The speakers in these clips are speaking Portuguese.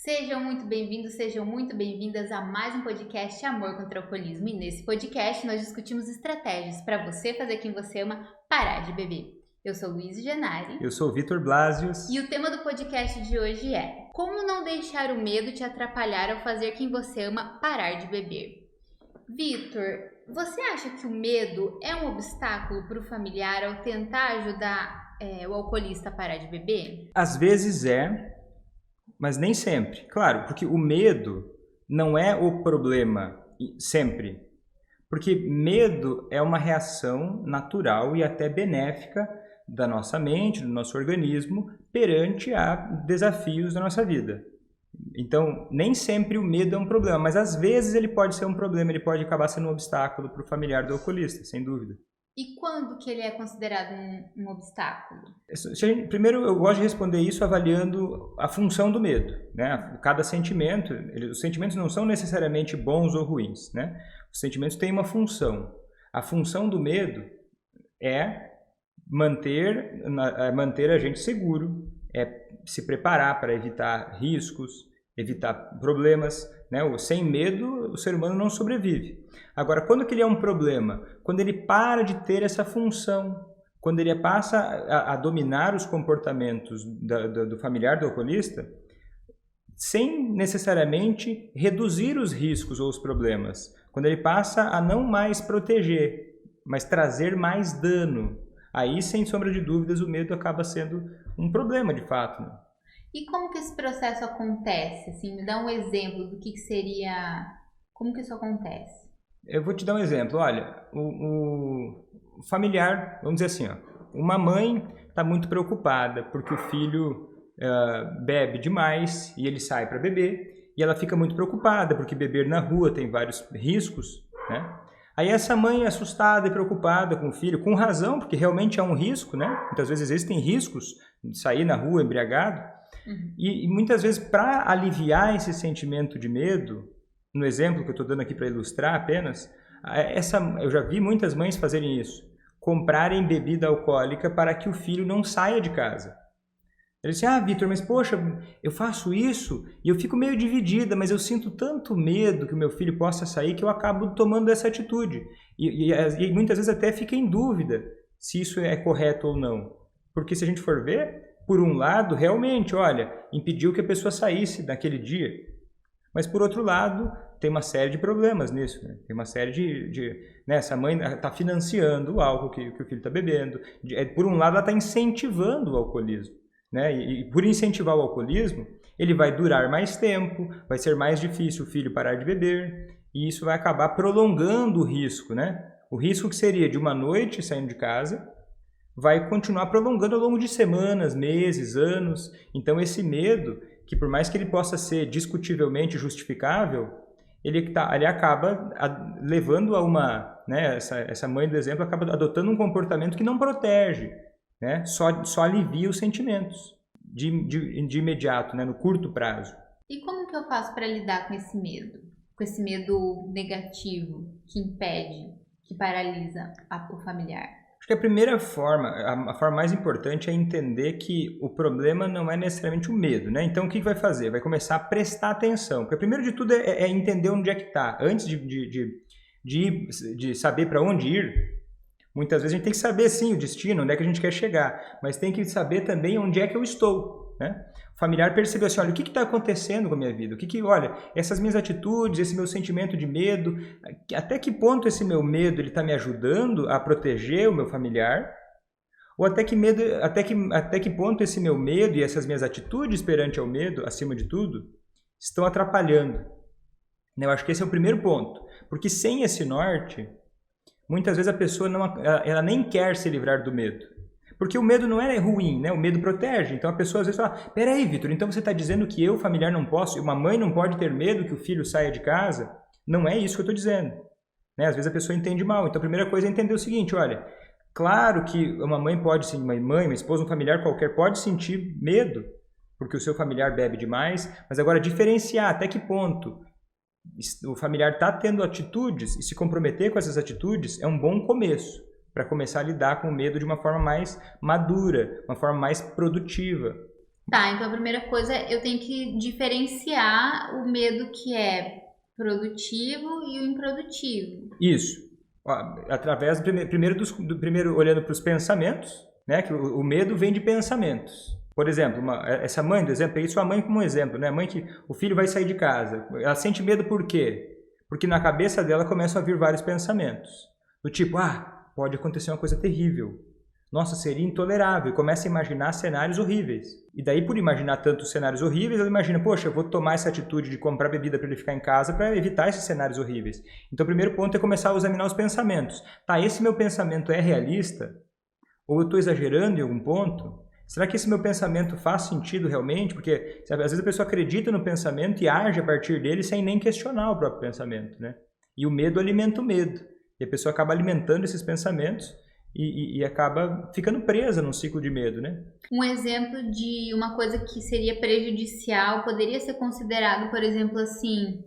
Sejam muito bem-vindos, sejam muito bem-vindas a mais um podcast Amor contra o Alcoolismo. E nesse podcast nós discutimos estratégias para você fazer quem você ama parar de beber. Eu sou Luiz Genari. Eu sou Vitor Blasius. E o tema do podcast de hoje é: como não deixar o medo te atrapalhar ao fazer quem você ama parar de beber? Vitor, você acha que o medo é um obstáculo para o familiar ao tentar ajudar o alcoolista a parar de beber? Às vezes mas nem sempre. Claro, porque o medo não é o problema sempre. Porque medo é uma reação natural e até benéfica da nossa mente, do nosso organismo, perante a desafios da nossa vida. Então, nem sempre o medo é um problema, mas às vezes ele pode ser um problema, ele pode acabar sendo um obstáculo para o familiar do alcoolista, sem dúvida. E quando que ele é considerado um obstáculo? Primeiro, eu gosto de responder isso avaliando a função do medo, né? Cada sentimento, os sentimentos não são necessariamente bons ou ruins, né? Os sentimentos têm uma função. A função do medo é manter a gente seguro, é se preparar para evitar riscos, evitar problemas, né? Sem medo, o ser humano não sobrevive. Agora, quando que ele é um problema? Quando ele para de ter essa função, quando ele passa a dominar os comportamentos do familiar do alcoolista, sem necessariamente reduzir os riscos ou os problemas. Quando ele passa a não mais proteger, mas trazer mais dano. Aí, sem sombra de dúvidas, o medo acaba sendo um problema de fato, né? E como que esse processo acontece? Assim, me dá um exemplo do que seria... Como que isso acontece? Eu vou te dar um exemplo. Olha, o familiar, vamos dizer assim, ó, uma mãe está muito preocupada porque o filho bebe demais e ele sai para beber, e ela fica muito preocupada porque beber na rua tem vários riscos, né? Aí essa mãe assustada e preocupada com o filho, com razão, porque realmente é um risco, né? Muitas vezes existem riscos de sair na rua embriagado. Uhum. E muitas vezes, para aliviar esse sentimento de medo, no exemplo que eu estou dando aqui para ilustrar apenas, eu já vi muitas mães fazerem isso, comprarem bebida alcoólica para que o filho não saia de casa. Ele disse, Vitor, mas poxa, eu faço isso e eu fico meio dividida, mas eu sinto tanto medo que o meu filho possa sair que eu acabo tomando essa atitude. E muitas vezes até fica em dúvida se isso é correto ou não. Porque se a gente for ver, por um lado, realmente, olha, impediu que a pessoa saísse naquele dia. Mas por outro lado, tem uma série de problemas nisso, né? Tem uma série né? Essa mãe está financiando o álcool que o filho está bebendo. Por um lado, ela está incentivando o alcoolismo. Né? E por incentivar o alcoolismo, ele vai durar mais tempo, vai ser mais difícil o filho parar de beber, e isso vai acabar prolongando o risco, né? O risco que seria de uma noite saindo de casa, vai continuar prolongando ao longo de semanas, meses, anos. Então esse medo, que por mais que ele possa ser discutivelmente justificável, ele acaba levando a né? Essa mãe do exemplo acaba adotando um comportamento que não protege, né? Só alivia os sentimentos de imediato, né? No curto prazo. E como que eu faço para lidar com esse medo? Com esse medo negativo que impede, que paralisa o familiar? Acho que a primeira forma, a forma mais importante é entender que o problema não é necessariamente o medo, né? Então o que vai fazer? Vai começar a prestar atenção. Porque primeiro de tudo é entender onde é que está. Antes de saber para onde ir, muitas vezes a gente tem que saber, sim, o destino, onde é que a gente quer chegar, mas tem que saber também onde é que eu estou, né? O familiar percebeu assim, olha, o que está acontecendo com a minha vida? Olha, essas minhas atitudes, esse meu sentimento de medo, até que ponto esse meu medo está me ajudando a proteger o meu familiar? Ou até que ponto esse meu medo e essas minhas atitudes perante ao medo, acima de tudo, estão atrapalhando? Eu acho que esse é o primeiro ponto, porque sem esse norte, muitas vezes a pessoa ela nem quer se livrar do medo. Porque o medo não é ruim, né? O medo protege. Então a pessoa às vezes fala, peraí, Vitor, então você está dizendo que eu, familiar, não posso, uma mãe não pode ter medo que o filho saia de casa? Não é isso que eu estou dizendo. Né? Às vezes a pessoa entende mal. Então a primeira coisa é entender o seguinte, olha, claro que uma mãe pode sim, uma esposa, um familiar qualquer pode sentir medo, porque o seu familiar bebe demais, mas agora diferenciar até que ponto o familiar está tendo atitudes e se comprometer com essas atitudes é um bom começo para começar a lidar com o medo de uma forma mais madura, uma forma mais produtiva. Tá, então a primeira coisa, eu tenho que diferenciar o medo que é produtivo e o improdutivo. Isso. Ó, através primeiro olhando para os pensamentos, né? Que o medo vem de pensamentos. Por exemplo, essa mãe do exemplo, peguei sua mãe como um exemplo, né? A mãe que o filho vai sair de casa. Ela sente medo por quê? Porque na cabeça dela começam a vir vários pensamentos. Do tipo, pode acontecer uma coisa terrível. Nossa, seria intolerável. E começa a imaginar cenários horríveis. E daí, por imaginar tantos cenários horríveis, ela imagina, poxa, eu vou tomar essa atitude de comprar bebida para ele ficar em casa para evitar esses cenários horríveis. Então, o primeiro ponto é começar a examinar os pensamentos. Tá, esse meu pensamento é realista? Ou eu estou exagerando em algum ponto? Será que esse meu pensamento faz sentido realmente? Porque, sabe, às vezes a pessoa acredita no pensamento e age a partir dele sem nem questionar o próprio pensamento, né? E o medo alimenta o medo. E a pessoa acaba alimentando esses pensamentos e acaba ficando presa num ciclo de medo, né? Um exemplo de uma coisa que seria prejudicial poderia ser considerado, por exemplo, assim: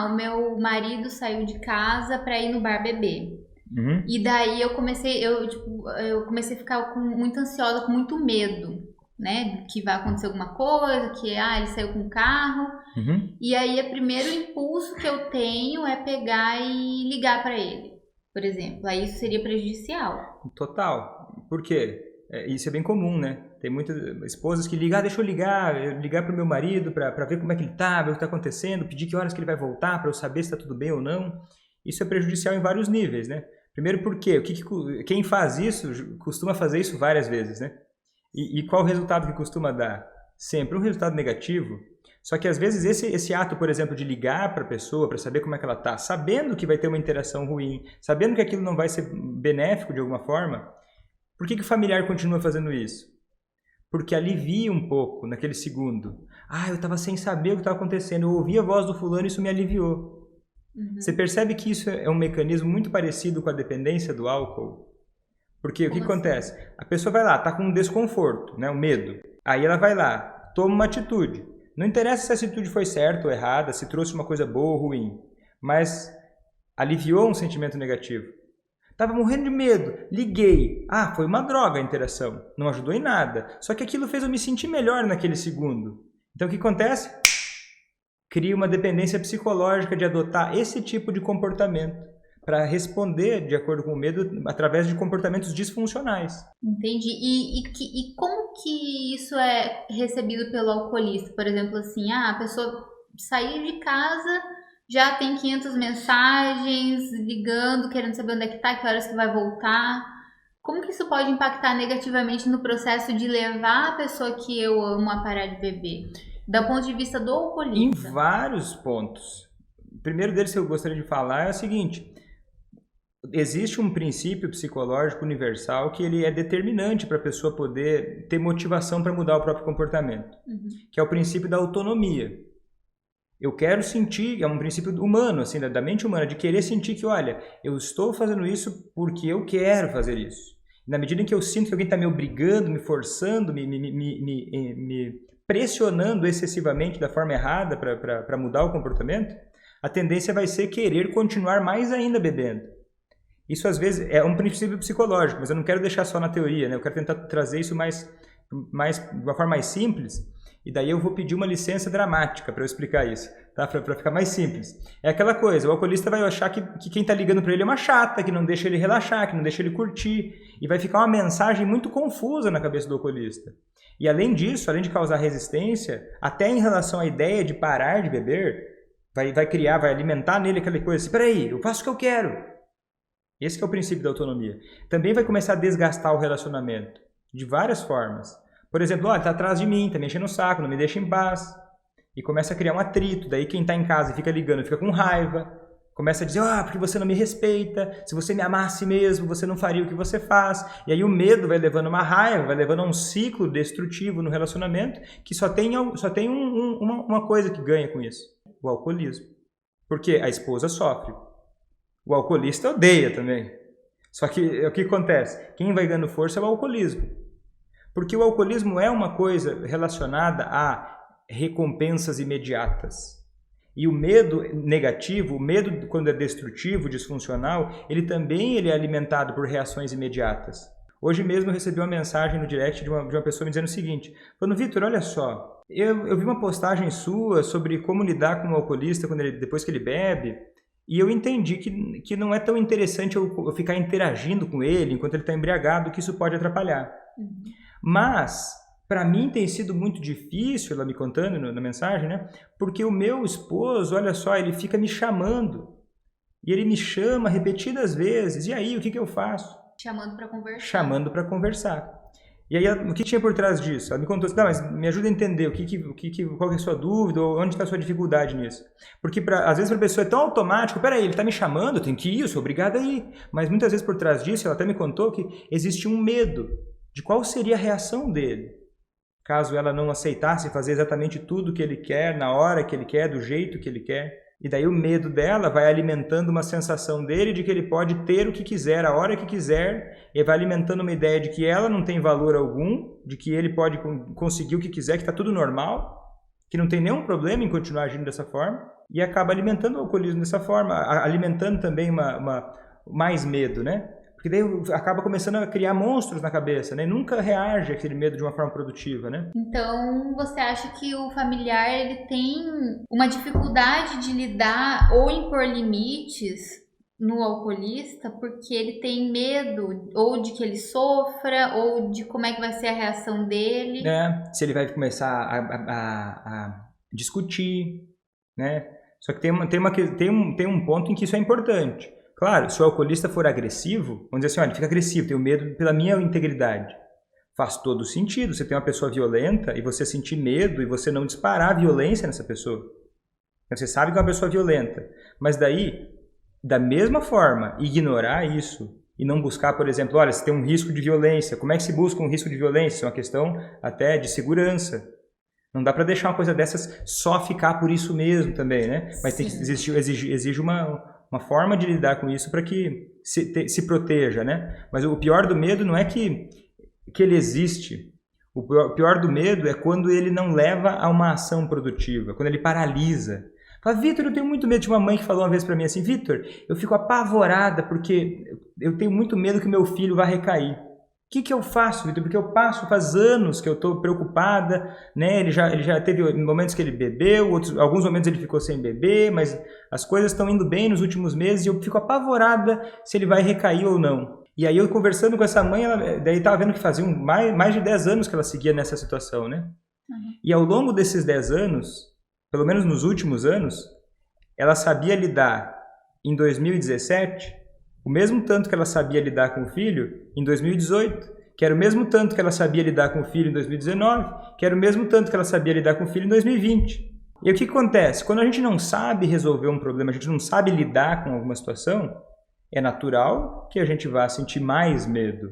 o meu marido saiu de casa para ir no bar beber. Uhum. E daí eu comecei a ficar muito ansiosa, com muito medo, né? Que vai acontecer alguma coisa, que ele saiu com o carro. Uhum. E aí o primeiro impulso que eu tenho é pegar e ligar para ele, por exemplo. Aí isso seria prejudicial. Total. Por quê? Isso é bem comum, né? Tem muitas esposas que ligam, deixa eu ligar para o meu marido para ver como é que ele tá, ver o que está acontecendo, pedir que horas que ele vai voltar para eu saber se está tudo bem ou não. Isso é prejudicial em vários níveis, né? Primeiro porque quem faz isso costuma fazer isso várias vezes, né? E qual o resultado que costuma dar? Sempre um resultado negativo. Só que às vezes esse ato, por exemplo, de ligar para a pessoa para saber como é que ela está, sabendo que vai ter uma interação ruim, sabendo que aquilo não vai ser benéfico de alguma forma, por que o familiar continua fazendo isso? Porque alivia um pouco naquele segundo. Eu estava sem saber o que estava acontecendo, eu ouvi a voz do fulano e isso me aliviou. Uhum. Você percebe que isso é um mecanismo muito parecido com a dependência do álcool? Porque o que acontece? A pessoa vai lá, está com um desconforto, né, um medo. Aí ela vai lá, toma uma atitude. Não interessa se a atitude foi certa ou errada, se trouxe uma coisa boa ou ruim, mas aliviou um sentimento negativo. Estava morrendo de medo, liguei. Foi uma droga a interação, não ajudou em nada. Só que aquilo fez eu me sentir melhor naquele segundo. Então o que acontece? Cria uma dependência psicológica de adotar esse tipo de comportamento para responder de acordo com o medo através de comportamentos disfuncionais. Entendi. E como que isso é recebido pelo alcoolista? Por exemplo, assim, a pessoa saiu de casa, já tem 500 mensagens, ligando, querendo saber onde é que tá, que horas que vai voltar. Como que isso pode impactar negativamente no processo de levar a pessoa que eu amo a parar de beber? Do ponto de vista do alcoolista. Em vários pontos. O primeiro deles que eu gostaria de falar é o seguinte: existe um princípio psicológico universal que ele é determinante para a pessoa poder ter motivação para mudar o próprio comportamento, que é o princípio da autonomia. Eu quero sentir, é um princípio humano, assim, da mente humana, de querer sentir que, olha, eu estou fazendo isso porque eu quero fazer isso. Na medida em que eu sinto que alguém está me obrigando, me forçando, me pressionando excessivamente da forma errada para mudar o comportamento, a tendência vai ser querer continuar mais ainda bebendo. Isso às vezes é um princípio psicológico, mas eu não quero deixar só na teoria, né? Eu quero tentar trazer isso de uma forma mais simples, e daí eu vou pedir uma licença dramática para eu explicar isso, tá? Para ficar mais simples. É aquela coisa, o alcoolista vai achar que quem está ligando para ele é uma chata, que não deixa ele relaxar, que não deixa ele curtir, e vai ficar uma mensagem muito confusa na cabeça do alcoolista. E além disso, além de causar resistência, até em relação à ideia de parar de beber, vai alimentar nele aquela coisa assim: peraí, eu faço o que eu quero. Esse que é o princípio da autonomia. Também vai começar a desgastar o relacionamento, de várias formas. Por exemplo, ele está atrás de mim, está me enchendo o saco, não me deixa em paz. E começa a criar um atrito, daí quem está em casa e fica ligando, fica com raiva. Começa a dizer, porque você não me respeita, se você me amasse mesmo, você não faria o que você faz. E aí o medo vai levando uma raiva, vai levando a um ciclo destrutivo no relacionamento, que só tem uma coisa que ganha com isso: o alcoolismo. Porque a esposa sofre. O alcoolista odeia também. Só que o que acontece? Quem vai ganhando força é o alcoolismo. Porque o alcoolismo é uma coisa relacionada a recompensas imediatas. E o medo negativo, o medo quando é destrutivo, disfuncional, ele também é alimentado por reações imediatas. Hoje mesmo eu recebi uma mensagem no direct de uma pessoa me dizendo o seguinte, falando, Vitor, olha só, eu vi uma postagem sua sobre como lidar com um alcoolista depois que ele bebe, e eu entendi que não é tão interessante eu ficar interagindo com ele enquanto ele está embriagado, que isso pode atrapalhar. Mas, para mim tem sido muito difícil, ela me contando na mensagem, né? Porque o meu esposo, olha só, ele fica me chamando. E ele me chama repetidas vezes. E aí, o que eu faço? Chamando para conversar. Chamando para conversar. E aí, o que tinha por trás disso? Ela me contou assim, mas me ajuda a entender qual é a sua dúvida, ou onde está a sua dificuldade nisso. Porque, às vezes, para a pessoa é tão automático, peraí, ele está me chamando, eu tenho que ir, eu sou obrigado a ir. Mas, muitas vezes, por trás disso, ela até me contou que existe um medo de qual seria a reação dele, caso ela não aceitasse fazer exatamente tudo que ele quer, na hora que ele quer, do jeito que ele quer. E daí o medo dela vai alimentando uma sensação dele de que ele pode ter o que quiser, a hora que quiser, e vai alimentando uma ideia de que ela não tem valor algum, de que ele pode conseguir o que quiser, que está tudo normal, que não tem nenhum problema em continuar agindo dessa forma, e acaba alimentando o alcoolismo dessa forma, alimentando também mais medo, né? Porque daí acaba começando a criar monstros na cabeça, né? E nunca reage àquele medo de uma forma produtiva, né? Então, você acha que o familiar ele tem uma dificuldade de lidar ou impor limites no alcoolista porque ele tem medo ou de que ele sofra ou de como é que vai ser a reação dele? Se ele vai começar a discutir, né? Só que tem um ponto em que isso é importante. Claro, se o alcoolista for agressivo, vamos dizer assim, olha, ele fica agressivo, tenho medo pela minha integridade. Faz todo sentido, você tem uma pessoa violenta e você sentir medo e você não disparar violência nessa pessoa. Você sabe que é uma pessoa violenta, mas daí, da mesma forma, ignorar isso e não buscar, por exemplo, olha, você tem um risco de violência, como é que se busca um risco de violência? Isso é uma questão até de segurança. Não dá para deixar uma coisa dessas só ficar por isso mesmo também, né? Mas tem que exige uma forma de lidar com isso para que se proteja, né? Mas o pior do medo não é que ele existe. O pior do medo é quando ele não leva a uma ação produtiva, quando ele paralisa. Fala, Vitor, eu tenho muito medo. Tinha uma mãe que falou uma vez para mim assim, Vitor, eu fico apavorada porque eu tenho muito medo que meu filho vá recair. O que eu faço, Vitor? Porque faz anos que eu estou preocupada, né? Ele já teve momentos que ele bebeu, alguns momentos ele ficou sem beber, mas as coisas estão indo bem nos últimos meses e eu fico apavorada se ele vai recair ou não. E aí eu conversando com essa mãe, daí estava vendo que fazia mais de 10 anos que ela seguia nessa situação, né? E ao longo desses 10 anos, pelo menos nos últimos anos, ela sabia lidar em 2017... o mesmo tanto que ela sabia lidar com o filho em 2018, que era o mesmo tanto que ela sabia lidar com o filho em 2019, que era o mesmo tanto que ela sabia lidar com o filho em 2020. E o que acontece? Quando a gente não sabe resolver um problema, a gente não sabe lidar com alguma situação, é natural que a gente vá sentir mais medo.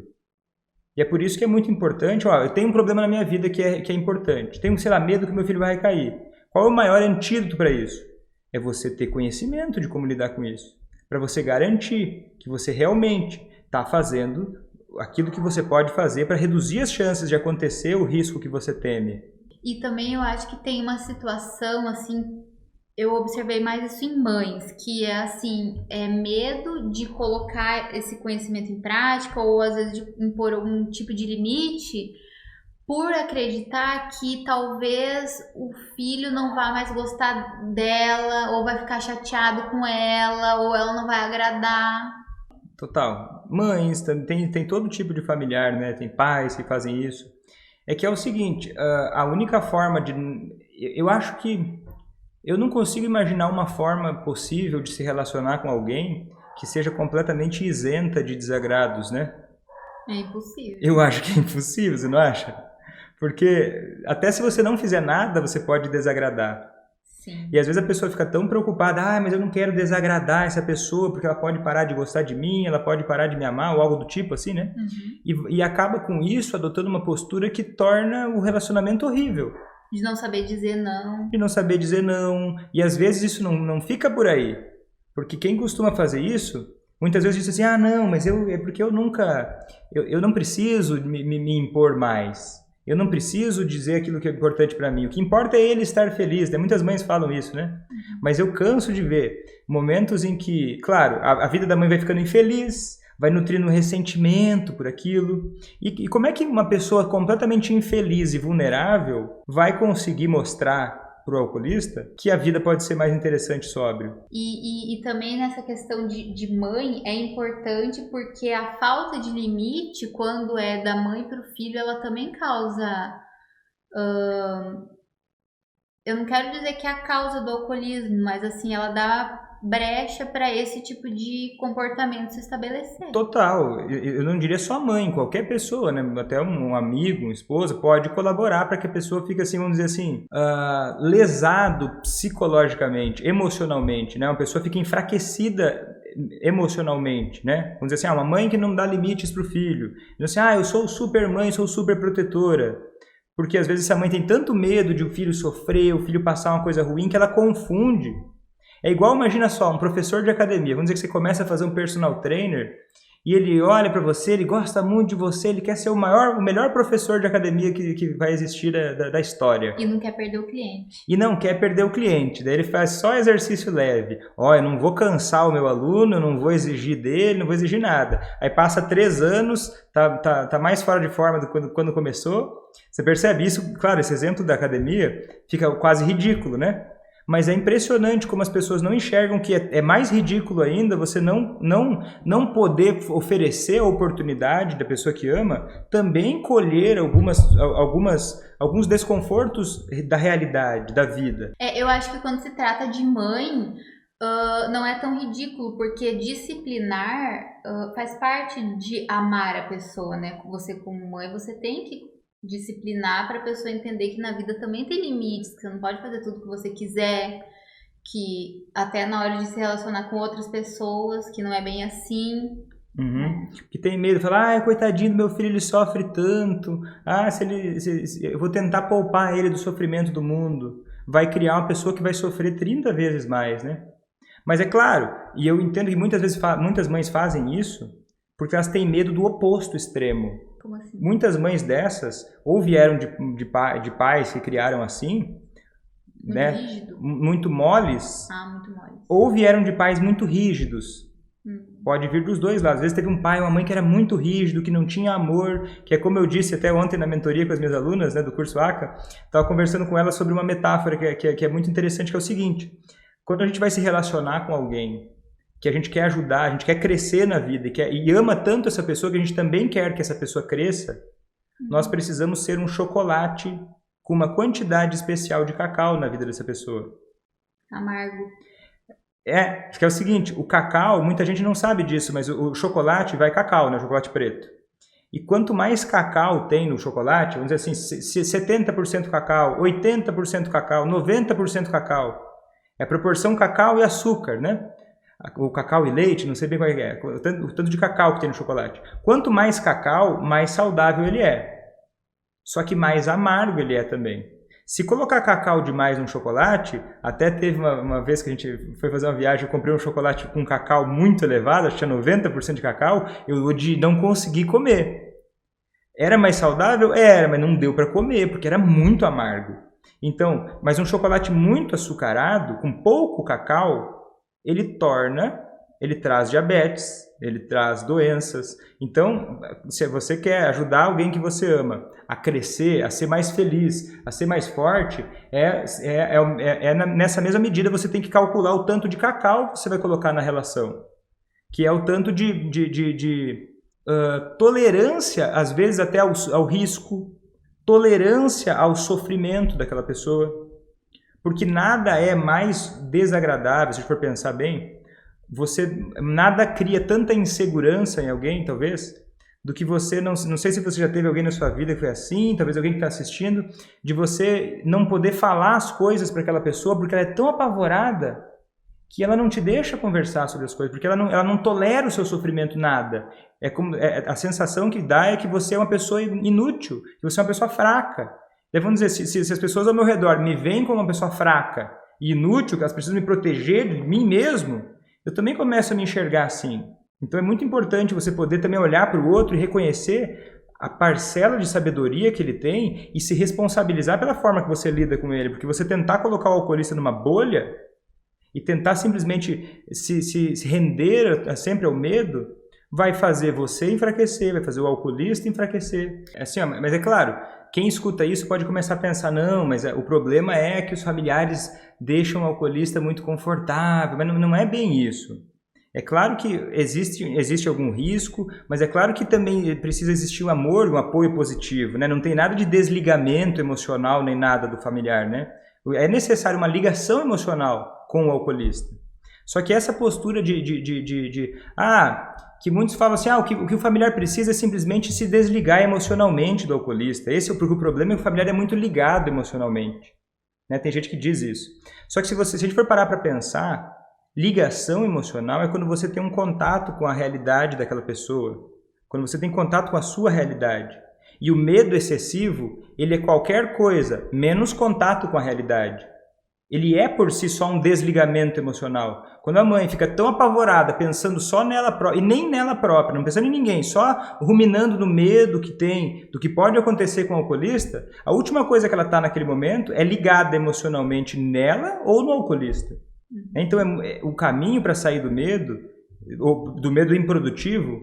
E é por isso que é muito importante, eu tenho um problema na minha vida que é importante, tenho, medo que meu filho vai recair. Qual é o maior antídoto para isso? É você ter conhecimento de como lidar com isso. Para você garantir que você realmente está fazendo aquilo que você pode fazer para reduzir as chances de acontecer o risco que você teme. E também eu acho que tem uma situação, assim, eu observei mais isso em mães, que é assim, medo de colocar esse conhecimento em prática ou às vezes de impor algum tipo de limite por acreditar que talvez o filho não vá mais gostar dela, ou vai ficar chateado com ela, ou ela não vai agradar. Total. Mães, tem todo tipo de familiar, né? Tem pais que fazem isso. É que é o seguinte, a única forma de... Eu acho que eu não consigo imaginar uma forma possível de se relacionar com alguém que seja completamente isenta de desagrados, né? É impossível. Eu acho que é impossível, você não acha? Porque até se você não fizer nada, você pode desagradar. Sim. E às vezes a pessoa fica tão preocupada, mas eu não quero desagradar essa pessoa porque ela pode parar de gostar de mim, ela pode parar de me amar ou algo do tipo assim, né? E acaba com isso adotando uma postura que torna o relacionamento horrível. De não saber dizer não. De não saber dizer não. E às vezes isso não fica por aí. Porque quem costuma fazer isso, muitas vezes diz assim, não, mas é porque eu não preciso me impor mais. Eu não preciso dizer aquilo que é importante para mim. O que importa é ele estar feliz. Né? Muitas mães falam isso, né? Mas eu canso de ver momentos em que, claro, a vida da mãe vai ficando infeliz, vai nutrindo ressentimento por aquilo. E como é que uma pessoa completamente infeliz e vulnerável vai conseguir mostrar para o alcoolista que a vida pode ser mais interessante sóbrio? E também nessa questão de mãe é importante porque a falta de limite, quando é da mãe para o filho, ela também causa... eu não quero dizer que é a causa do alcoolismo, mas assim, ela dá brecha para esse tipo de comportamento se estabelecer. Total, eu não diria só mãe, qualquer pessoa, né? Até um amigo, uma esposa, pode colaborar para que a pessoa fique assim, vamos dizer assim, lesado psicologicamente, emocionalmente, né? Uma pessoa fica enfraquecida emocionalmente, né? Vamos dizer assim, uma mãe que não dá limites para o filho, assim, eu sou super mãe, sou super protetora. Porque às vezes essa mãe tem tanto medo de o filho sofrer, o filho passar uma coisa ruim, que ela confunde. É igual, imagina só, um professor de academia. Vamos dizer que você começa a fazer um personal trainer e ele olha para você, ele gosta muito de você, ele quer ser o melhor professor de academia que vai existir da história. E não quer perder o cliente. E não quer perder o cliente. Daí ele faz só exercício leve. Eu não vou cansar o meu aluno, eu não vou exigir dele, não vou exigir nada. Aí passa 3 anos, tá mais fora de forma do que quando começou. Você percebe isso? Claro, esse exemplo da academia fica quase ridículo, né? Mas é impressionante como as pessoas não enxergam que é mais ridículo ainda você não poder oferecer a oportunidade da pessoa que ama também colher alguns desconfortos da realidade, da vida. Eu acho que quando se trata de mãe, não é tão ridículo, porque disciplinar faz parte de amar a pessoa, né? Você como mãe, você tem que disciplinar para a pessoa entender que na vida também tem limites, que você não pode fazer tudo que você quiser, que até na hora de se relacionar com outras pessoas, que não é bem assim. Uhum. Que tem medo, fala, coitadinho do meu filho, ele sofre tanto, eu vou tentar poupar ele do sofrimento do mundo. Vai criar uma pessoa que vai sofrer 30 vezes mais, né? Mas é claro, e eu entendo que muitas vezes muitas mães fazem isso porque elas têm medo do oposto extremo. Como assim? Muitas mães dessas ou vieram de pais que criaram assim, muito né? Rígido. Muito moles. Muito moles. Ou vieram de pais muito rígidos. Pode vir dos dois lados. Às vezes teve um pai ou uma mãe que era muito rígido, que não tinha amor, que é como eu disse até ontem na mentoria com as minhas alunas, né, do curso ACA, estava conversando com elas sobre uma metáfora que é muito interessante, que é o seguinte: quando a gente vai se relacionar com alguém que a gente quer ajudar, a gente quer crescer na vida e ama tanto essa pessoa que a gente também quer que essa pessoa cresça, nós precisamos ser um chocolate com uma quantidade especial de cacau na vida dessa pessoa. Amargo. Que é o seguinte, o cacau, muita gente não sabe disso, mas o chocolate vai cacau, né? O chocolate preto. E quanto mais cacau tem no chocolate, vamos dizer assim, 70% cacau, 80% cacau, 90% cacau. É a proporção cacau e açúcar, né? O cacau e leite, não sei bem qual é, o tanto de cacau que tem no chocolate. Quanto mais cacau, mais saudável ele é. Só que mais amargo ele é também. Se colocar cacau demais no chocolate, até teve uma vez que a gente foi fazer uma viagem, eu comprei um chocolate com cacau muito elevado, acho que tinha 90% de cacau, eu não consegui comer. Era mais saudável? Era, mas não deu para comer, porque era muito amargo. Então, mas um chocolate muito açucarado, com pouco cacau, ele traz diabetes, ele traz doenças. Então, se você quer ajudar alguém que você ama a crescer, a ser mais feliz, a ser mais forte, nessa mesma medida você tem que calcular o tanto de cacau que você vai colocar na relação, que é o tanto de tolerância, às vezes até ao risco, tolerância ao sofrimento daquela pessoa. Porque nada é mais desagradável, se for pensar bem, nada cria tanta insegurança em alguém, talvez, do que você, não sei se você já teve alguém na sua vida que foi assim, talvez alguém que está assistindo, de você não poder falar as coisas para aquela pessoa, porque ela é tão apavorada que ela não te deixa conversar sobre as coisas, porque ela não tolera o seu sofrimento, nada. A sensação que dá é que você é uma pessoa inútil, que você é uma pessoa fraca. Daí vamos dizer, se as pessoas ao meu redor me veem como uma pessoa fraca e inútil, que elas precisam me proteger de mim mesmo, eu também começo a me enxergar assim. Então é muito importante você poder também olhar para o outro e reconhecer a parcela de sabedoria que ele tem e se responsabilizar pela forma que você lida com ele. Porque você tentar colocar o alcoolista numa bolha e tentar simplesmente se render sempre ao medo, vai fazer você enfraquecer, vai fazer o alcoolista enfraquecer. Assim, ó, mas é claro, quem escuta isso pode começar a pensar, não, mas o problema é que os familiares deixam o alcoolista muito confortável, mas não é bem isso. É claro que existe algum risco, mas é claro que também precisa existir um amor, um apoio positivo, né? Não tem nada de desligamento emocional nem nada do familiar, né? É necessário uma ligação emocional com o alcoolista. Só que essa postura que muitos falam assim, o que o familiar precisa é simplesmente se desligar emocionalmente do alcoolista. Porque o problema é que o familiar é muito ligado emocionalmente, né? Tem gente que diz isso. Só que se a gente for parar para pensar, ligação emocional é quando você tem um contato com a realidade daquela pessoa, quando você tem contato com a sua realidade. E o medo excessivo, ele é qualquer coisa, menos contato com a realidade. Ele é por si só um desligamento emocional. Quando a mãe fica tão apavorada, pensando só nela própria, e nem nela própria, não pensando em ninguém, só ruminando no medo que tem, do que pode acontecer com o alcoolista, a última coisa que ela está naquele momento é ligada emocionalmente nela ou no alcoolista. Então, o caminho para sair do medo improdutivo,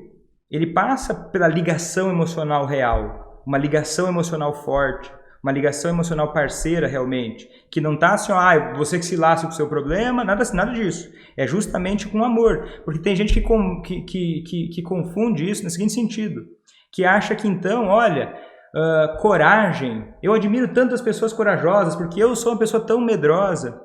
ele passa pela ligação emocional real, uma ligação emocional forte, uma ligação emocional parceira realmente, que não está assim, você que se lasca com o seu problema, nada disso. É justamente com amor, porque tem gente que confunde isso no seguinte sentido, que acha que então, olha, coragem, eu admiro tantas pessoas corajosas, porque eu sou uma pessoa tão medrosa.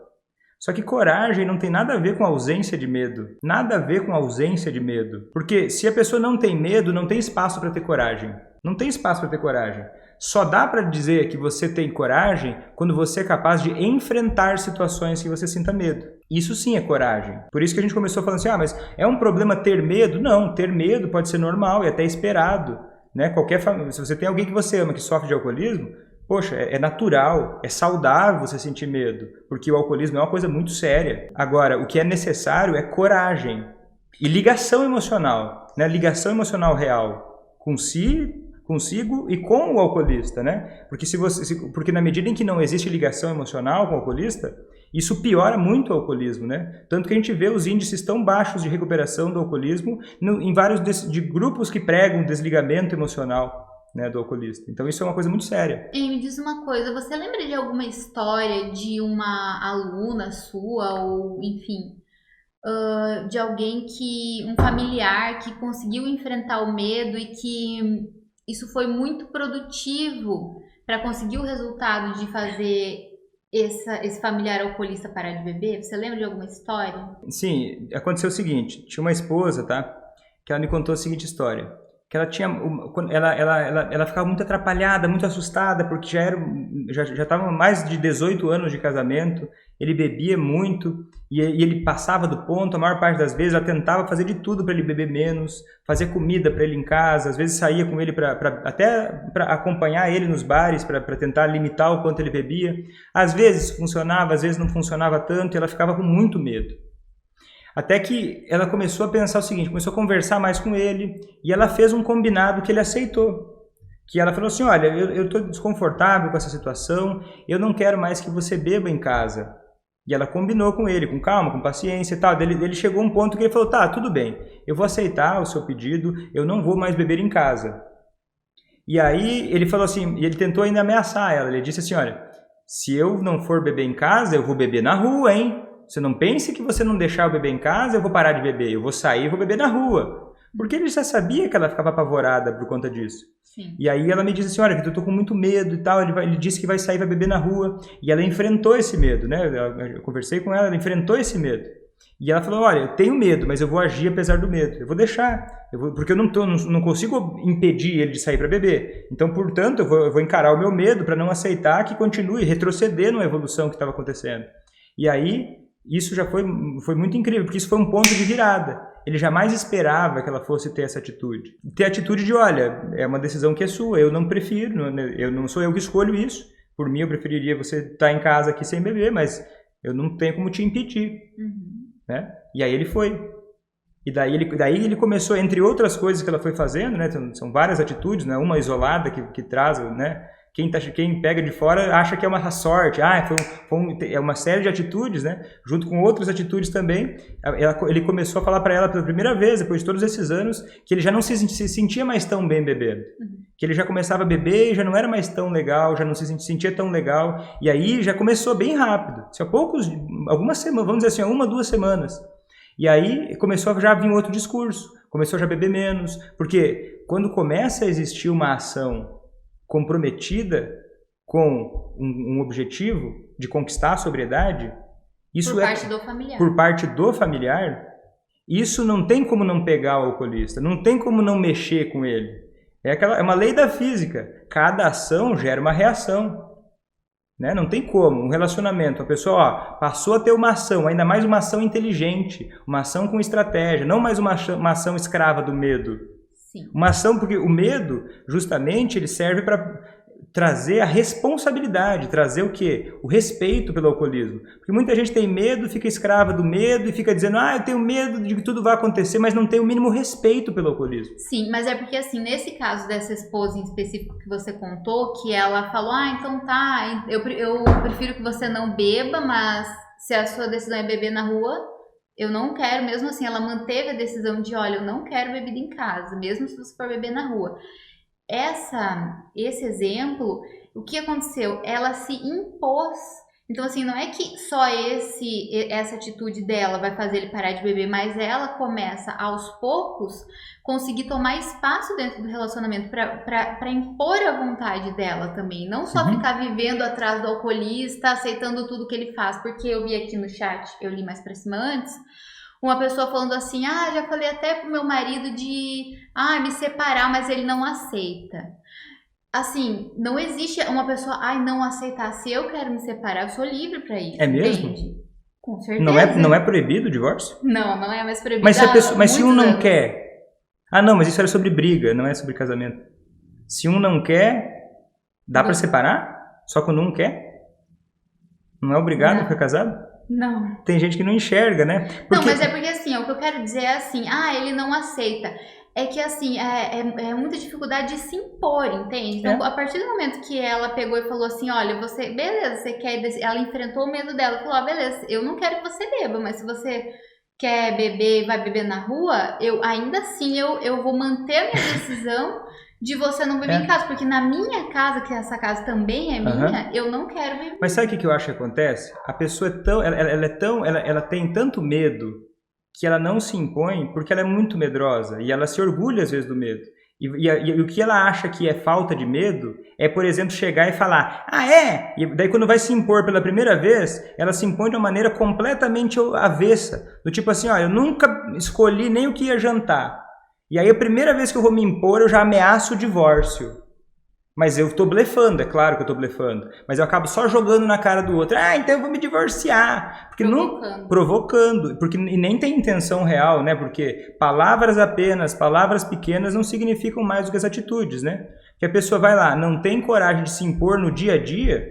Só que coragem não tem nada a ver com ausência de medo. Nada a ver com ausência de medo. Porque se a pessoa não tem medo, não tem espaço para ter coragem. Não tem espaço para ter coragem. Só dá para dizer que você tem coragem quando você é capaz de enfrentar situações que você sinta medo. Isso sim é coragem. Por isso que a gente começou falando assim, mas é um problema ter medo? Não, ter medo pode ser normal e até esperado, né? Se você tem alguém que você ama que sofre de alcoolismo, poxa, é natural, é saudável você sentir medo, porque o alcoolismo é uma coisa muito séria. Agora, o que é necessário é coragem e ligação emocional, né? Ligação emocional real consigo e com o alcoolista, né? Porque na medida em que não existe ligação emocional com o alcoolista, isso piora muito o alcoolismo, né? Tanto que a gente vê os índices tão baixos de recuperação do alcoolismo em vários de grupos que pregam desligamento emocional, né, do alcoolista. Então isso é uma coisa muito séria. E me diz uma coisa, você lembra de alguma história de uma aluna sua ou, enfim, de alguém um familiar que conseguiu enfrentar o medo e que isso foi muito produtivo para conseguir o resultado de fazer esse familiar alcoolista parar de beber? Você lembra de alguma história? Sim, aconteceu o seguinte, tinha uma esposa, tá, que ela me contou a seguinte história, que ela ficava muito atrapalhada, muito assustada, porque já estava mais de 18 anos de casamento, ele bebia muito e ele passava do ponto, a maior parte das vezes ela tentava fazer de tudo para ele beber menos, fazer comida para ele em casa, às vezes saía com ele até para acompanhar ele nos bares, para tentar limitar o quanto ele bebia. Às vezes funcionava, às vezes não funcionava tanto e ela ficava com muito medo. Até que ela começou a pensar o seguinte, começou a conversar mais com ele e ela fez um combinado que ele aceitou. Que ela falou assim, olha, eu estou desconfortável com essa situação, eu não quero mais que você beba em casa. E ela combinou com ele, com calma, com paciência e tal. Ele chegou a um ponto que ele falou, tá, tudo bem, eu vou aceitar o seu pedido, eu não vou mais beber em casa. E aí ele falou assim, e ele tentou ainda ameaçar ela, ele disse assim, olha, se eu não for beber em casa, eu vou beber na rua, hein? Você não pense que você não deixar eu beber em casa, eu vou parar de beber. Eu vou sair e vou beber na rua. Porque ele já sabia que ela ficava apavorada por conta disso. Sim. E aí ela me disse assim, olha, eu tô com muito medo e tal. Ele disse que vai sair e vai beber na rua. E ela enfrentou esse medo, né? Eu conversei com ela enfrentou esse medo. E ela falou, olha, eu tenho medo, mas eu vou agir apesar do medo. Eu vou deixar. Porque eu não consigo impedir ele de sair para beber. Então, portanto, eu vou encarar o meu medo para não aceitar que continue, retroceder numa evolução que estava acontecendo. E aí isso já foi muito incrível, porque isso foi um ponto de virada. Ele jamais esperava que ela fosse ter essa atitude. Ter a atitude de, olha, é uma decisão que é sua, eu não prefiro, não sou eu que escolho isso. Por mim, eu preferiria você estar em casa aqui sem beber, mas eu não tenho como te impedir. Né? E aí ele foi. E daí ele começou, entre outras coisas que ela foi fazendo, né? São várias atitudes, né? Uma isolada que traz, né? Quem pega de fora acha que é uma sorte. É uma série de atitudes, né? Junto com outras atitudes também. Ele começou a falar para ela pela primeira vez, depois de todos esses anos, que ele já não se sentia mais tão bem bebendo. Que ele já começava a beber e já não era mais tão legal, já não se sentia tão legal. E aí já começou bem rápido. Algumas semanas, vamos dizer assim, 1, 2 semanas. E aí começou a já vir outro discurso. Começou a já beber menos. Porque quando começa a existir uma ação comprometida com um objetivo de conquistar a sobriedade, isso por parte do familiar, isso não tem como não pegar o alcoolista, não tem como não mexer com ele. É uma lei da física. Cada ação gera uma reação. Né? Não tem como. Um relacionamento, a pessoa passou a ter uma ação, ainda mais uma ação inteligente, uma ação com estratégia, não mais uma ação escrava do medo. Sim. Uma ação, porque o medo, justamente, ele serve para trazer a responsabilidade, trazer o quê? O respeito pelo alcoolismo. Porque muita gente tem medo, fica escrava do medo e fica dizendo, eu tenho medo de que tudo vai acontecer, mas não tem o mínimo respeito pelo alcoolismo. Sim, mas é porque assim, nesse caso dessa esposa em específico que você contou, que ela falou, então tá, eu prefiro que você não beba, mas se a sua decisão é beber na rua, eu não quero, mesmo assim, ela manteve a decisão de, olha, eu não quero bebida em casa, mesmo se você for beber na rua. Esse exemplo, o que aconteceu? Ela se impôs. Então, assim, não é que só essa atitude dela vai fazer ele parar de beber, mas ela começa, aos poucos, conseguir tomar espaço dentro do relacionamento para impor a vontade dela também. Não só ficar vivendo atrás do alcoolista, aceitando tudo que ele faz. Porque eu vi aqui no chat, eu li mais pra cima antes, uma pessoa falando assim, já falei até pro meu marido de me separar, mas ele não aceita. Assim, não existe uma pessoa, não aceitar. Se eu quero me separar, eu sou livre pra isso. É mesmo? Entende? Com certeza. Não é proibido o divórcio? Não é mais proibido. Mas se um não quer... não, mas isso era sobre briga, não é sobre casamento. Se um não quer, dá pra separar? Só quando um quer? Não é obrigado a ficar casado? Não. Tem gente que não enxerga, né? Não, mas é porque assim, o que eu quero dizer é assim, ele não aceita. É que assim, é muita dificuldade de se impor, entende? Então, a partir do momento que ela pegou e falou assim, olha, beleza, você quer... Ela enfrentou o medo dela, falou, beleza, eu não quero que você beba, mas se você quer beber e vai beber na rua, ainda assim eu vou manter a minha decisão de você não beber em casa, porque na minha casa, que essa casa também é minha, eu não quero beber. Mas sabe o que eu acho que acontece? A pessoa ela tem tanto medo que ela não se impõe porque ela é muito medrosa e ela se orgulha às vezes do medo. E o que ela acha que é falta de medo é, por exemplo, chegar e falar, E daí quando vai se impor pela primeira vez, ela se impõe de uma maneira completamente avessa. Do tipo assim, eu nunca escolhi nem o que ia jantar. E aí a primeira vez que eu vou me impor, eu já ameaço o divórcio. Mas eu estou blefando, é claro que eu estou blefando. Mas eu acabo só jogando na cara do outro. Então eu vou me divorciar. Porque provocando. E nem tem intenção real, né? Porque palavras pequenas não significam mais do que as atitudes, né? Que a pessoa vai lá, não tem coragem de se impor no dia a dia.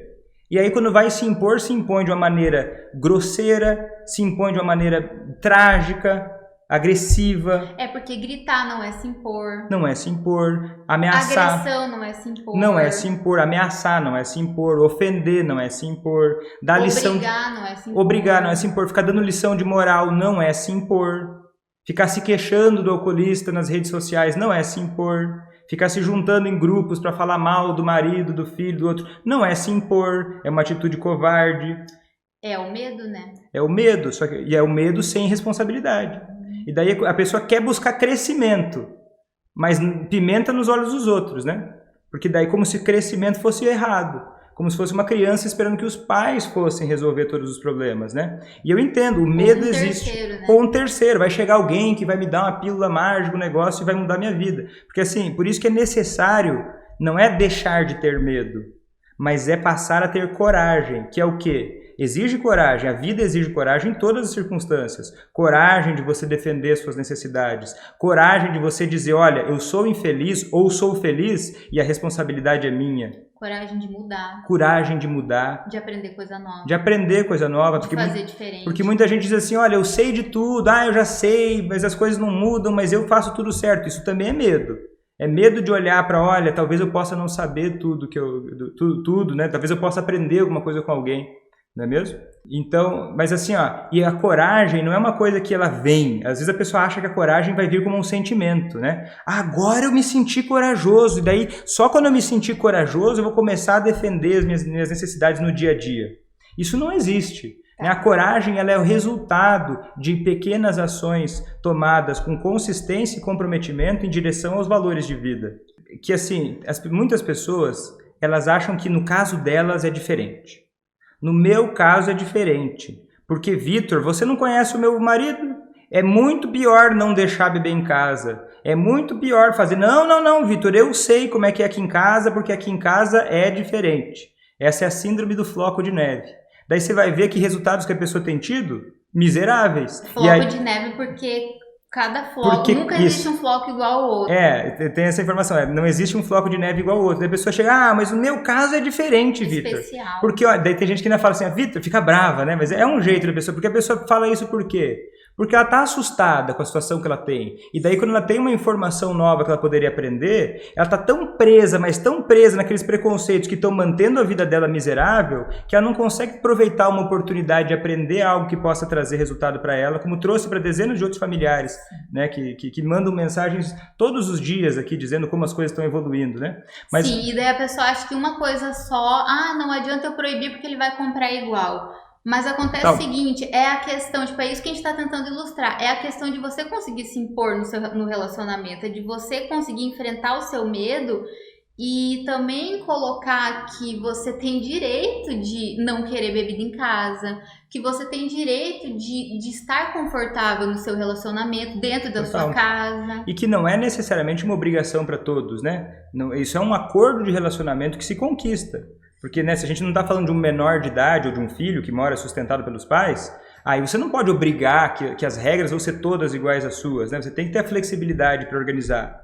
E aí quando vai se impõe de uma maneira grosseira, se impõe de uma maneira trágica, agressiva. É porque gritar não é se impor. Não é se impor. Ameaçar. Agressão não é se impor. Não é se impor. Ameaçar não é se impor. Ofender não é se impor. Dar lição. Obrigar não é se impor. Obrigar não é se impor. Ficar dando lição de moral não é se impor. Ficar se queixando do alcoolista nas redes sociais não é se impor. Ficar se juntando em grupos para falar mal do marido, do filho, do outro, não é se impor. É uma atitude covarde. É o medo, né? É o medo. E é o medo sem responsabilidade. E daí a pessoa quer buscar crescimento, mas pimenta nos olhos dos outros, né? Porque daí como se crescimento fosse errado, como se fosse uma criança esperando que os pais fossem resolver todos os problemas, né? E eu entendo, o medo existe. Né? Ou um terceiro, vai chegar alguém que vai me dar uma pílula mágica, um negócio e vai mudar minha vida. Porque assim, por isso que é necessário, não é deixar de ter medo, mas é passar a ter coragem, que é o quê? Exige coragem, a vida exige coragem em todas as circunstâncias. Coragem de você defender suas necessidades. Coragem de você dizer, olha, eu sou infeliz ou sou feliz e a responsabilidade é minha. Coragem de mudar. Coragem de mudar. De aprender coisa nova. De aprender coisa nova. De fazer diferente. Porque muita gente diz assim, olha, eu sei de tudo, eu já sei, mas as coisas não mudam, mas eu faço tudo certo. Isso também é medo. É medo de olhar para, olha, talvez eu possa não saber tudo, né? Talvez eu possa aprender alguma coisa com alguém, não é mesmo? Então, mas assim, ó, e a coragem não é uma coisa que ela vem. Às vezes a pessoa acha que a coragem vai vir como um sentimento, né? Agora eu me senti corajoso, e daí só quando eu me sentir corajoso eu vou começar a defender as minhas necessidades no dia a dia. Isso não existe. A coragem ela é o resultado de pequenas ações tomadas com consistência e comprometimento em direção aos valores de vida. Que assim, muitas pessoas elas acham que no caso delas é diferente. No meu caso é diferente. Porque, Vitor, você não conhece o meu marido? É muito pior não deixar beber em casa. É muito pior fazer... Não, Vitor, eu sei como é que é aqui em casa, porque aqui em casa é diferente. Essa é a síndrome do floco de neve. Daí você vai ver que resultados que a pessoa tem tido, miseráveis. Floco de neve porque cada floco, nunca existe um floco igual ao outro. Tem essa informação, não existe um floco de neve igual ao outro. Daí a pessoa chega, mas o meu caso é diferente, Vitor. Especial. Porque, ó, daí tem gente que ainda fala assim, Vitor, fica brava, né? Mas é um jeito da pessoa, porque a pessoa fala isso por quê? Porque ela está assustada com a situação que ela tem. E daí quando ela tem uma informação nova que ela poderia aprender, ela está tão presa, mas tão presa naqueles preconceitos que estão mantendo a vida dela miserável, que ela não consegue aproveitar uma oportunidade de aprender algo que possa trazer resultado para ela, como trouxe para dezenas de outros familiares, né, que mandam mensagens todos os dias aqui, dizendo como as coisas estão evoluindo, né? Mas... Sim, e daí a pessoa acha que uma coisa só, não adianta eu proibir porque ele vai comprar igual. Mas acontece o seguinte, é a questão, é isso que a gente está tentando ilustrar, é a questão de você conseguir se impor no relacionamento, é de você conseguir enfrentar o seu medo e também colocar que você tem direito de não querer bebida em casa, que você tem direito de estar confortável no seu relacionamento, dentro da sua casa. E que não é necessariamente uma obrigação para todos, né? Não, isso é um acordo de relacionamento que se conquista. Porque, né, se a gente não está falando de um menor de idade ou de um filho que mora sustentado pelos pais, aí você não pode obrigar que as regras vão ser todas iguais às suas, né? Você tem que ter a flexibilidade para organizar.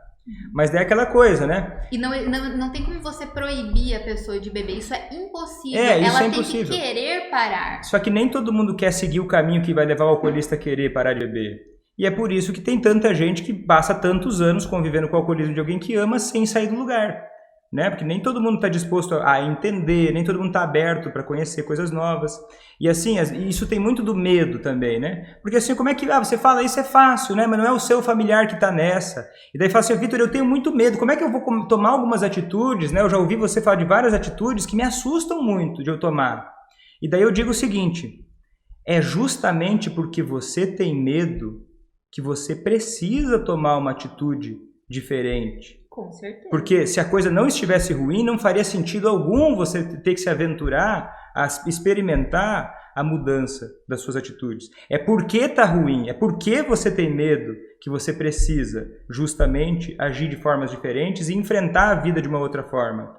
Mas daí é aquela coisa, né? E não tem como você proibir a pessoa de beber, isso é impossível. Ela tem que querer parar. Só que nem todo mundo quer seguir o caminho que vai levar o alcoolista a querer parar de beber. E é por isso que tem tanta gente que passa tantos anos convivendo com o alcoolismo de alguém que ama sem sair do lugar. Né? Porque nem todo mundo está disposto a entender, nem todo mundo está aberto para conhecer coisas novas. E assim, isso tem muito do medo também, né? Porque assim, como é que você fala isso é fácil, né? Mas não é o seu familiar que está nessa. E daí fala assim, Vitor, eu tenho muito medo, como é que eu vou tomar algumas atitudes, né? Eu já ouvi você falar de várias atitudes que me assustam muito de eu tomar. E daí eu digo o seguinte, é justamente porque você tem medo que você precisa tomar uma atitude diferente. Com certeza. Porque se a coisa não estivesse ruim, não faria sentido algum você ter que se aventurar a experimentar a mudança das suas atitudes. É porque está ruim, é porque você tem medo que você precisa justamente agir de formas diferentes e enfrentar a vida de uma outra forma.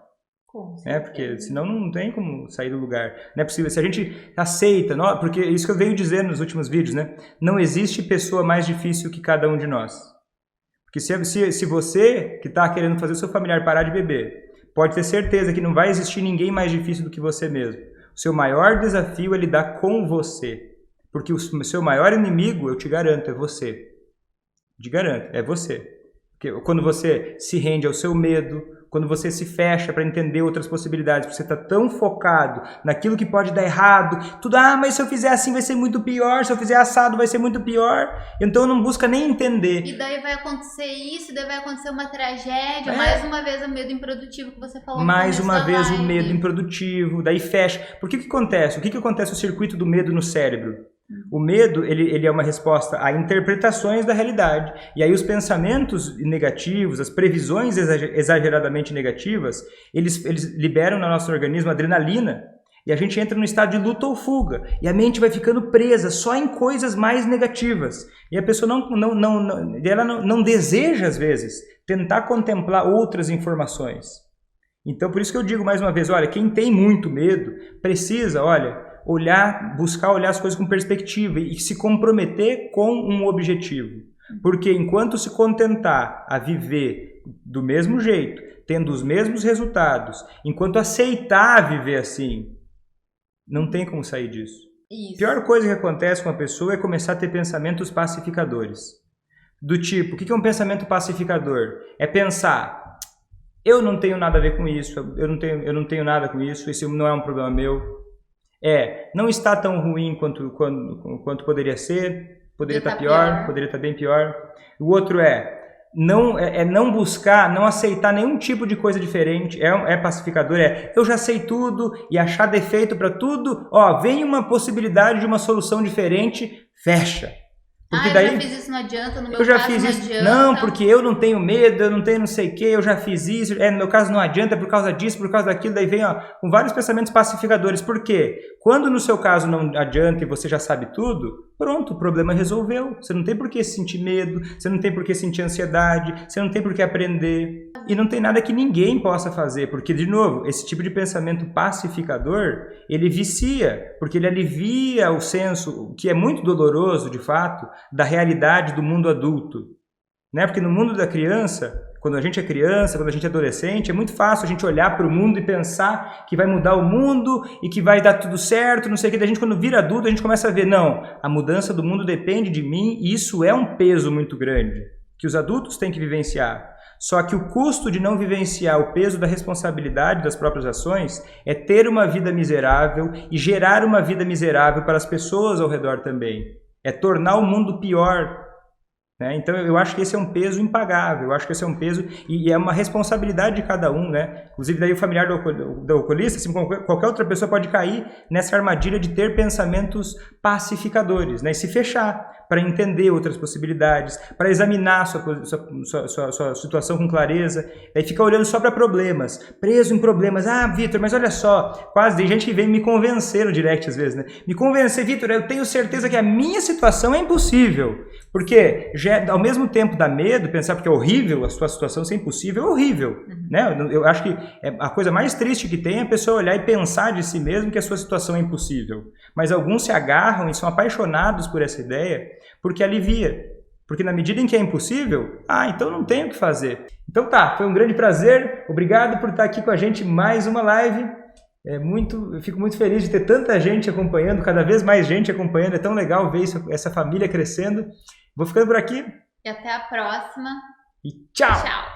Porque senão não tem como sair do lugar. Não é possível. Se a gente aceita, porque isso que eu venho dizendo nos últimos vídeos, né? Não existe pessoa mais difícil que cada um de nós. Porque se você que está querendo fazer o seu familiar parar de beber, pode ter certeza que não vai existir ninguém mais difícil do que você mesmo. O seu maior desafio é lidar com você. Porque o seu maior inimigo, eu te garanto, é você. Te garanto, é você. Porque quando você se rende ao seu medo, quando você se fecha para entender outras possibilidades, porque você está tão focado naquilo que pode dar errado, tudo, mas se eu fizer assim vai ser muito pior, se eu fizer assado vai ser muito pior, então não busca nem entender. E daí vai acontecer isso, daí vai acontecer uma tragédia, mais uma vez o medo improdutivo que você falou. Mais uma vez o medo improdutivo, daí fecha. Por que acontece? O que acontece no circuito do medo no cérebro? O medo, ele é uma resposta a interpretações da realidade. E aí os pensamentos negativos, as previsões exageradamente negativas, eles liberam no nosso organismo adrenalina e a gente entra num estado de luta ou fuga. E a mente vai ficando presa só em coisas mais negativas. E a pessoa não deseja, às vezes, tentar contemplar outras informações. Então, por isso que eu digo mais uma vez, olha, quem tem muito medo precisa, buscar olhar as coisas com perspectiva e se comprometer com um objetivo. Porque enquanto se contentar a viver do mesmo jeito, tendo os mesmos resultados, enquanto aceitar viver assim, não tem como sair disso. Isso. A pior coisa que acontece com a pessoa é começar a ter pensamentos pacificadores. Do tipo, o que é um pensamento pacificador? É pensar, eu não tenho nada a ver com isso, eu não tenho nada com isso, esse não é um problema meu. Não está tão ruim quanto poderia ser, poderia estar pior, poderia estar bem pior. O outro não buscar, não aceitar nenhum tipo de coisa diferente, é pacificador, eu já sei tudo e achar defeito para tudo, vem uma possibilidade de uma solução diferente, fecha. Porque eu já fiz isso, não adianta, no meu caso não adianta. Não, porque eu não tenho medo, eu não tenho não sei o que, eu já fiz isso, no meu caso não adianta, é por causa disso, por causa daquilo, daí vem com vários pensamentos pacificadores. Por quê? Quando no seu caso não adianta e você já sabe tudo, pronto, o problema resolveu. Você não tem por que sentir medo, você não tem por que sentir ansiedade, você não tem por que aprender. E não tem nada que ninguém possa fazer, porque, de novo, esse tipo de pensamento pacificador, ele vicia, porque ele alivia o senso, que é muito doloroso, de fato, da realidade do mundo adulto. Né? Porque no mundo da criança, quando a gente é criança, quando a gente é adolescente, é muito fácil a gente olhar para o mundo e pensar que vai mudar o mundo e que vai dar tudo certo, não sei o que. Da gente, quando vira adulto, a gente começa a ver, não, a mudança do mundo depende de mim e isso é um peso muito grande, que os adultos têm que vivenciar. Só que o custo de não vivenciar o peso da responsabilidade das próprias ações é ter uma vida miserável e gerar uma vida miserável para as pessoas ao redor também. É tornar o mundo pior. Né? Então eu acho que esse é um peso impagável, eu acho que esse é um peso e é uma responsabilidade de cada um. Né? Inclusive daí o familiar do alcoolista, assim, qualquer outra pessoa pode cair nessa armadilha de ter pensamentos pacificadores, né? E se fechar para entender outras possibilidades, para examinar a sua situação com clareza, aí fica olhando só para problemas, preso em problemas. Vitor, mas olha só, quase tem gente que vem me convencer no direct às vezes, né? Me convencer, Vitor, eu tenho certeza que a minha situação é impossível, porque ao mesmo tempo dá medo, pensar porque é horrível a sua situação ser impossível, é horrível, né? Eu acho que a coisa mais triste que tem é a pessoa olhar e pensar de si mesmo que a sua situação é impossível, mas alguns se agarram e são apaixonados por essa ideia, porque alivia. Porque na medida em que é impossível, então não tem o que fazer. Então tá, foi um grande prazer. Obrigado por estar aqui com a gente mais uma live. Eu fico muito feliz de ter tanta gente acompanhando, cada vez mais gente acompanhando. É tão legal ver essa família crescendo. Vou ficando por aqui. E até a próxima. E tchau! Tchau!